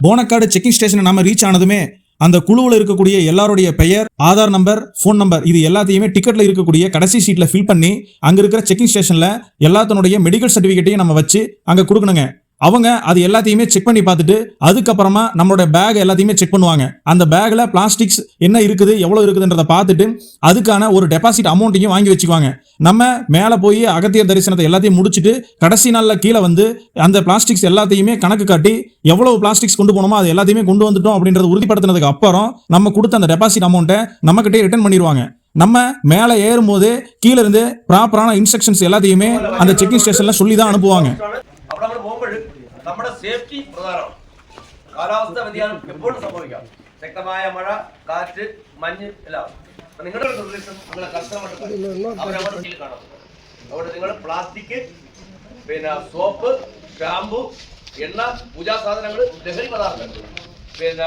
Bonacaud checking station நம்ம reach ஆனதுமே அந்த குழுவில் இருக்கக்கூடிய எல்லாருடைய பெயர், ஆதார் நம்பர், ஃபோன் நம்பர் இது எல்லாத்தையுமே டிக்கெட்ல இருக்கக்கூடிய கடைசி சீட்ல ஃபில் பண்ணி அங்க இருக்கிற செக்கிங் ஸ்டேஷன்ல எல்லாத்தனுடைய மெடிக்கல் சர்டிபிகேட்டையும் நம்ம வச்சு அங்க கொடுக்கணுங்க. அவங்க அது எல்லாத்தையுமே செக் பண்ணி பார்த்துட்டு அதுக்கப்புறமா நம்மளோட பேக் எல்லாத்தையுமே செக் பண்ணுவாங்க. அந்த பேக்ல பிளாஸ்டிக்ஸ் என்ன இருக்குது, எவ்வளவு இருக்குதுன்றத பார்த்துட்டு அதுக்கான ஒரு டெபாசிட் அமௌண்ட்டையும் வாங்கி வச்சுக்குவாங்க. நம்ம மேலே போய் அகத்தியர் தரிசனத்தை எல்லாத்தையும் முடிச்சுட்டு கடைசி நாளில் கீழே வந்து அந்த பிளாஸ்டிக்ஸ் எல்லாத்தையுமே கணக்கு காட்டி எவ்வளவு பிளாஸ்டிக்ஸ் கொண்டு போனோமோ அது எல்லாத்தையுமே கொண்டு வந்துட்டோம் அப்படின்றத உறுதிப்படுத்தினதுக்கு அப்புறம் நம்ம கொடுத்த அந்த டெபாசிட் அமௌண்ட்டை நம்ம கிட்டே ரிட்டர்ன் பண்ணிடுவாங்க. நம்ம மேலே ஏறும்போது கீழே இருந்து ப்ராப்பரான இன்ஸ்ட்ரக்ஷன்ஸ் எல்லாத்தையுமே அந்த செக்கிங் ஸ்டேஷன்ல சொல்லி தான் அனுப்புவாங்க. നമ്മുടെ സേഫ്റ്റി പ്രധാനമാണ്. കാലാവസ്ഥ വ്യതിയാനം എപ്പോഴും സംഭവിക്കാം. ശക്തമായ മഴ, കാറ്റ്, മഞ്ഞ് എല്ലാം. നിങ്ങളുടെ നിർദ്ദേശം നിങ്ങളെ കസ്റ്റമർക്ക് അവരവരുടെ കാണാം. അതുകൊണ്ട് നിങ്ങൾ പ്ലാസ്റ്റിക്, പിന്നെ സോപ്പ്, ഷാമ്പു, എണ്ണ, പൂജാ സാധനങ്ങൾ, ലഹരി പദാർത്ഥങ്ങൾ, പിന്നെ